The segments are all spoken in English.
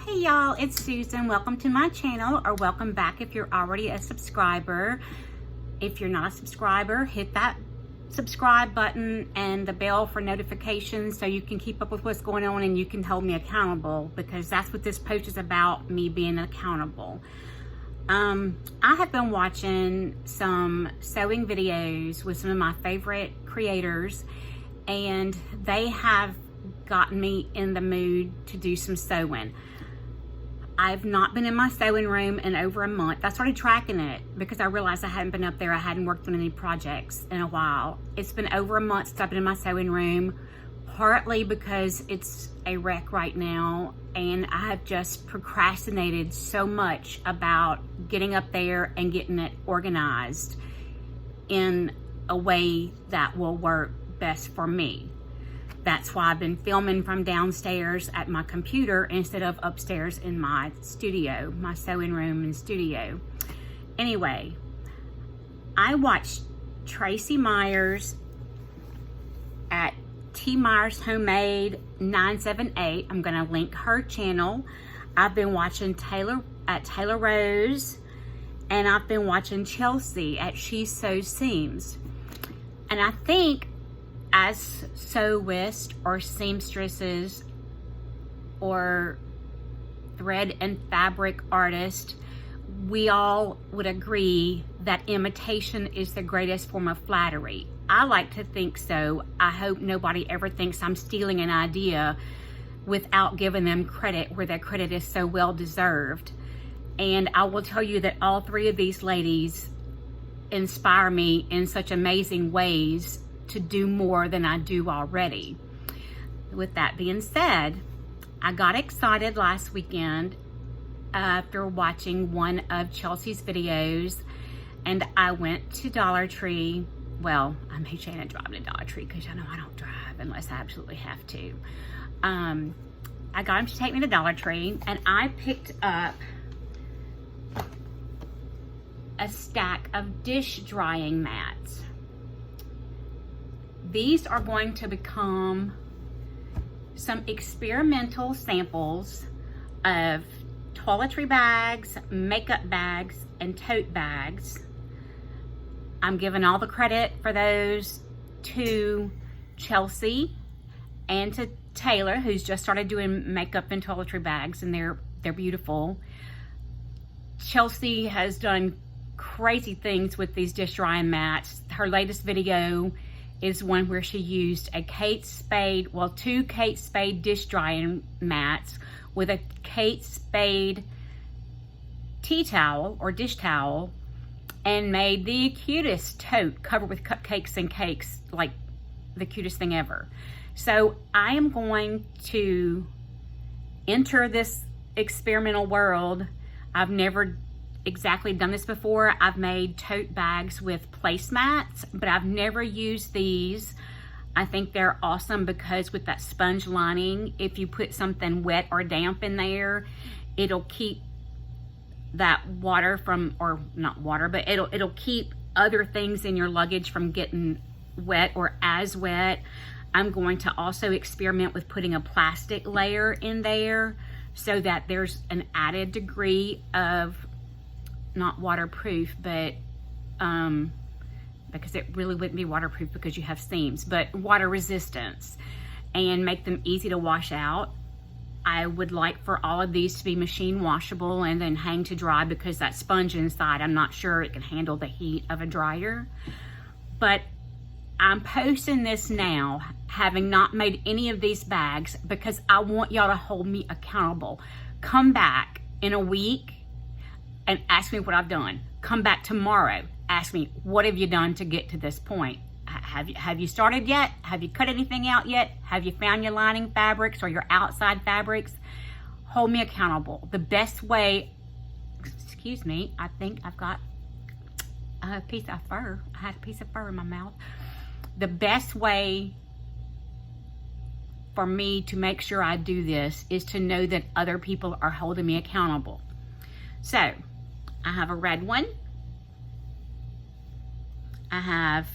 Hey y'all, it's Susan. Welcome to my channel, or welcome back if you're already a subscriber. If you're not a subscriber, hit that subscribe button and the bell for notifications so you can keep up with what's going on and you can hold me accountable, because that's what this post is about, me being accountable. I have been watching some sewing videos with some of my favorite creators, and they have gotten me in the mood to do some sewing. I've not been in my sewing room in over a month. I started tracking it because I realized I hadn't been up there. I hadn't worked on any projects in a while. It's been over a month since I've been in my sewing room, partly because it's a wreck right now, and I have just procrastinated so much about getting up there and getting it organized in a way that will work best for me. That's why I've been filming from downstairs at my computer instead of upstairs in my studio, my sewing room and studio. Anyway, I watched Tracy Myers at T. Myers Homemade 978. I'm gonna link her channel. I've been watching Taylor at Taylor Rose, and I've been watching Chelsea at She Sews Seams. And I think as sewists or seamstresses or thread and fabric artists, we all would agree that imitation is the greatest form of flattery. I like to think so. I hope nobody ever thinks I'm stealing an idea without giving them credit where their credit is so well deserved. And I will tell you that all three of these ladies inspire me in such amazing ways to do more than I do already. With that being said, I got excited last weekend after watching one of Chelsea's videos, and I went to Dollar Tree. Well, I made Shannon drive to Dollar Tree because I know I don't drive unless I absolutely have to. I got him to take me to Dollar Tree, and I picked up a stack of dish drying mats. These are going to become some experimental samples of toiletry bags, makeup bags, and tote bags. I'm giving all the credit for those to Chelsea and to Taylor, who's just started doing makeup and toiletry bags, and they're beautiful. Chelsea has done crazy things with these dish drying mats. Her latest video is one where she used a Kate Spade, well, two Kate Spade dish drying mats with a Kate Spade tea towel or dish towel, and made the cutest tote covered with cupcakes and cakes, like the cutest thing ever. So I am going to enter this experimental world. I've never exactly done this before. I've made tote bags with placemats, but I've never used these. I think they're awesome because with that sponge lining, if you put something wet or damp in there, it'll keep that water from, or not water, but it'll keep other things in your luggage from getting wet or as wet. I'm going to also experiment with putting a plastic layer in there so that there's an added degree of not waterproof, but because it really wouldn't be waterproof because you have seams, but water resistance, and make them easy to wash out. I would like for all of these to be machine washable and then hang to dry, because that sponge inside, I'm not sure it can handle the heat of a dryer. But I'm posting this now, having not made any of these bags, because I want y'all to hold me accountable. Come back in a week and ask me what I've done. Come back tomorrow, ask me, what have you done to get to this point? Have you started yet? Have you cut anything out yet? Have you found your lining fabrics or your outside fabrics? Hold me accountable. The best way, excuse me, I think I've got a piece of fur. I had a piece of fur in my mouth. The best way for me to make sure I do this is to know that other people are holding me accountable. So, I have a red one. I have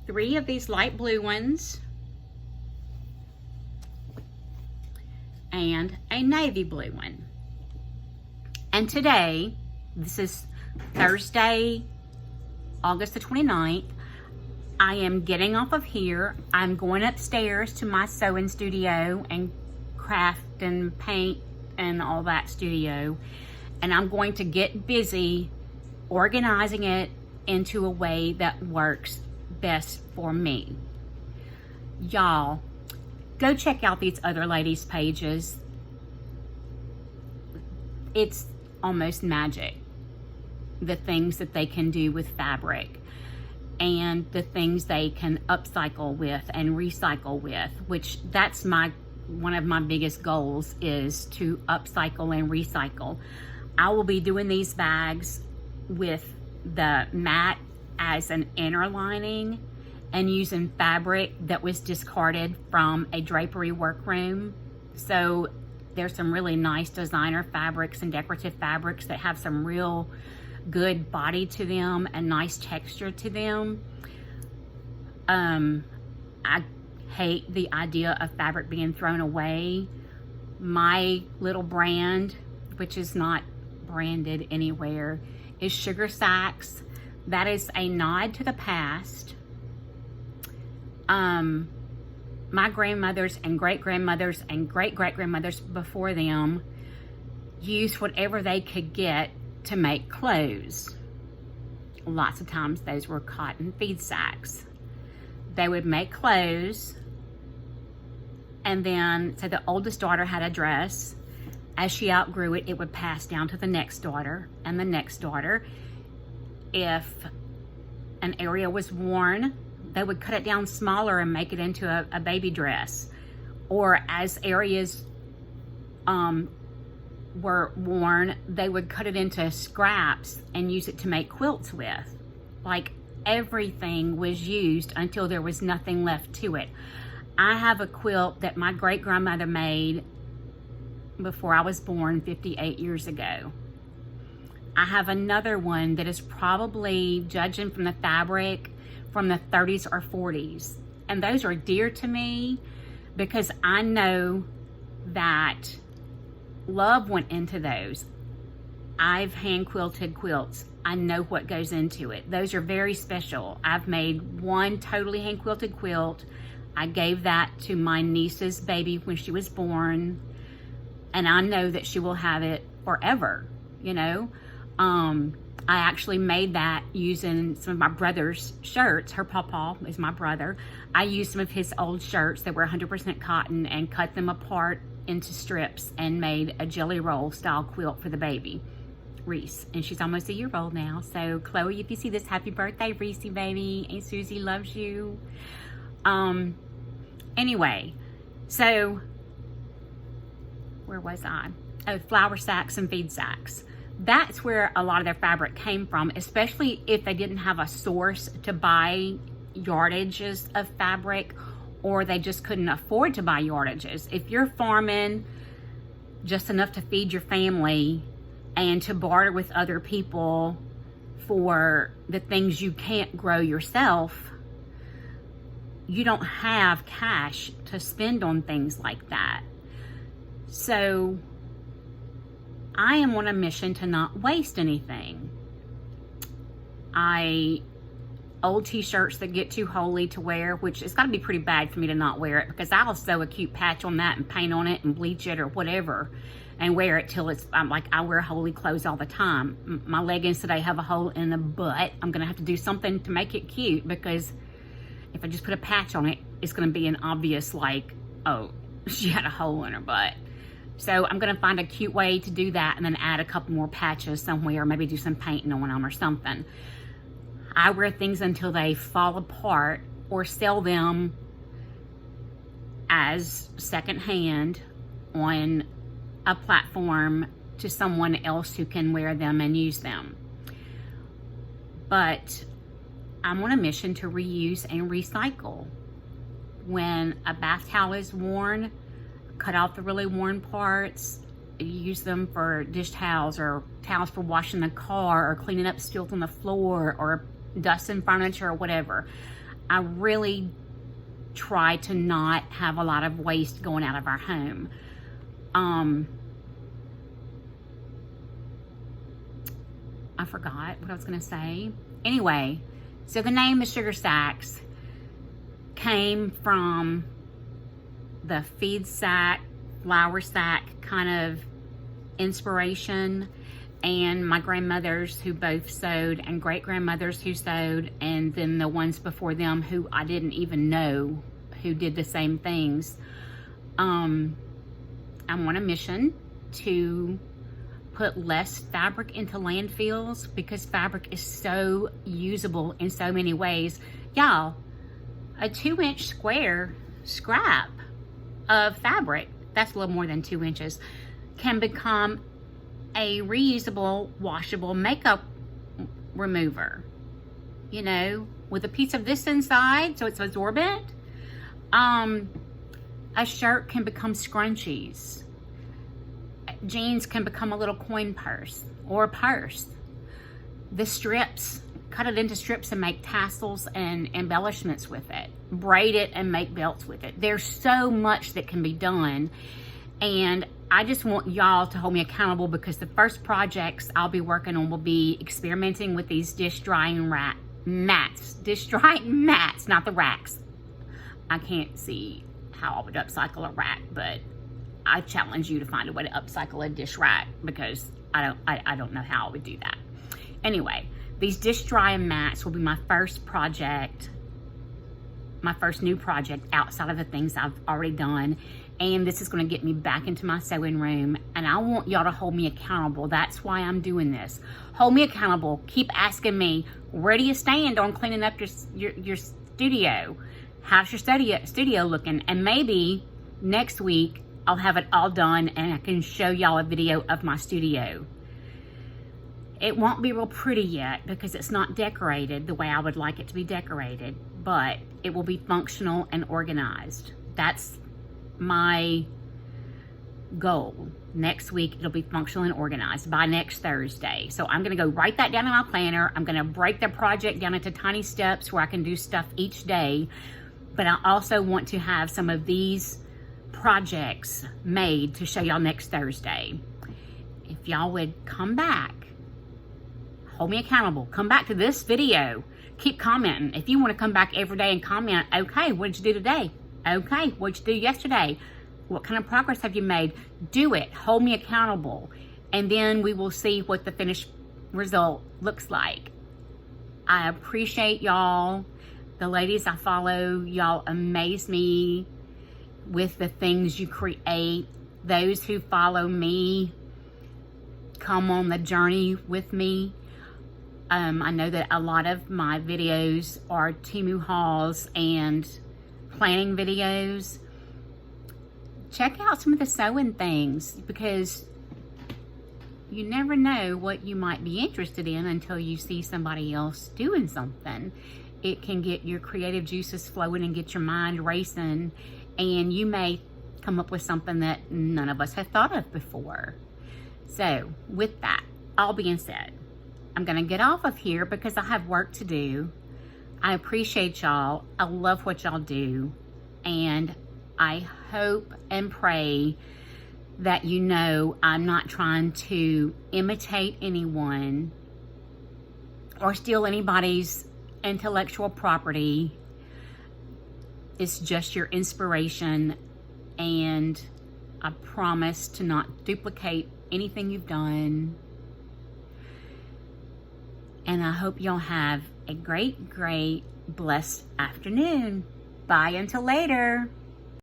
3 of these light blue ones. and a navy blue one. And today, this is Thursday, August the 29th, I am getting off of here. I'm going upstairs to my sewing studio and craft and paint and all that studio. And I'm going to get busy organizing it into a way that works best for me. Y'all, go check out these other ladies' pages. It's almost magic, the things that they can do with fabric and the things they can upcycle with and recycle with, which that's one of my biggest goals, is to upcycle and recycle. I will be doing these bags with the mat as an inner lining and using fabric that was discarded from a drapery workroom. So there's some really nice designer fabrics and decorative fabrics that have some real good body to them and nice texture to them. I hate the idea of fabric being thrown away. My little brand, which is not branded anywhere, is Sugar Sacks. That is a nod to the past. My grandmothers and great-grandmothers and great-great-grandmothers before them used whatever they could get to make clothes. Lots of times those were cotton feed sacks. They would make clothes, and then, so the oldest daughter had a dress. As she outgrew it, it would pass down to the next daughter and the next daughter. If an area was worn, they would cut it down smaller and make it into a baby dress. Or as areas were worn, they would cut it into scraps and use it to make quilts with. Like, everything was used until there was nothing left to it. I have a quilt that my great-grandmother made before I was born 58 years ago. I have another one that is probably, judging from the fabric, from the 30s or 40s. And those are dear to me because I know that love went into those. I've hand quilted quilts. I know what goes into it. Those are very special. I've made one totally hand quilted quilt. I gave that to my niece's baby when she was born, and I know that she will have it forever, you know. I actually made that using some of my brother's shirts. Her pawpaw is my brother. I used some of his old shirts that were 100% cotton and cut them apart into strips and made a jelly roll style quilt for the baby, Reese. And she's almost a year old now. So Chloe, if you see this, happy birthday, Reese baby. Aunt Susie loves you. Anyway, so where was I? Oh, flour sacks and feed sacks. That's where a lot of their fabric came from, especially if they didn't have a source to buy yardages of fabric, or they just couldn't afford to buy yardages. If you're farming just enough to feed your family and to barter with other people for the things you can't grow yourself, you don't have cash to spend on things like that. So I am on a mission to not waste anything. Old t-shirts that get too holey to wear, which it's got to be pretty bad for me to not wear it, because I'll sew a cute patch on that and paint on it and bleach it or whatever and wear it till it's, I wear holey clothes all the time. My leggings today have a hole in the butt. I'm going to have to do something to make it cute, because if I just put a patch on it, it's going to be an obvious, like, oh, she had a hole in her butt. So I'm going to find a cute way to do that and then add a couple more patches somewhere, or maybe do some painting on them or something. I wear things until they fall apart, or sell them as secondhand on a platform to someone else who can wear them and use them. But I'm on a mission to reuse and recycle. When a bath towel is worn, cut out the really worn parts, use them for dish towels or towels for washing the car or cleaning up spills on the floor or dusting furniture or whatever. I really try to not have a lot of waste going out of our home. I forgot what I was going to say. Anyway, so the name the Sugar Sacks came from the feed sack, flour sack kind of inspiration, and my grandmothers who both sewed, and great grandmothers who sewed, and then the ones before them who I didn't even know who did the same things. I'm on a mission to put less fabric into landfills because fabric is so usable in so many ways. Y'all, a 2-inch square scrap of fabric, that's a little more than 2 inches, can become a reusable, washable makeup remover, you know, with a piece of this inside so it's absorbent. A shirt can become scrunchies. Jeans can become a little coin purse or a purse. The strips, cut it into strips and make tassels and embellishments with it. Braid it and make belts with it. There's so much that can be done. And I just want y'all to hold me accountable because the first projects I'll be working on will be experimenting with these dish drying mats. Dish drying mats, not the racks. I can't see how I would upcycle a rack, but I challenge you to find a way to upcycle a dish rack because I don't know how I would do that. Anyway, these dish drying mats will be my first project, my first new project outside of the things I've already done. And this is going to get me back into my sewing room, and I want y'all to hold me accountable. That's why I'm doing this. Hold me accountable. Keep asking me, where do you stand on cleaning up your studio? How's your studio looking? And maybe next week I'll have it all done and I can show y'all a video of my studio. It won't be real pretty yet because it's not decorated the way I would like it to be decorated, but it will be functional and organized. That's my goal. Next week it'll be functional and organized by next Thursday. So I'm going to go write that down in my planner. I'm going to break the project down into tiny steps where I can do stuff each day. But I also want to have some of these projects made to show y'all next Thursday. If y'all would come back, hold me accountable, come back to this video, keep commenting. If you want to come back every day and comment, okay, what did you do today? Okay, what'd you do yesterday? What kind of progress have you made? Do it. Hold me accountable. And then we will see what the finished result looks like. I appreciate y'all. The ladies I follow, y'all amaze me with the things you create. Those who follow me come on the journey with me. I know that a lot of my videos are Temu hauls and planning videos. Check out some of the sewing things because you never know what you might be interested in until you see somebody else doing something. It can get your creative juices flowing and get your mind racing, and you may come up with something that none of us have thought of before. So with that all being said, I'm gonna get off of here because I have work to do. I appreciate y'all. I love what y'all do. And I hope and pray that you know I'm not trying to imitate anyone or steal anybody's intellectual property. It's just your inspiration, and I promise to not duplicate anything you've done. And I hope y'all have a great, blessed afternoon. Bye until later.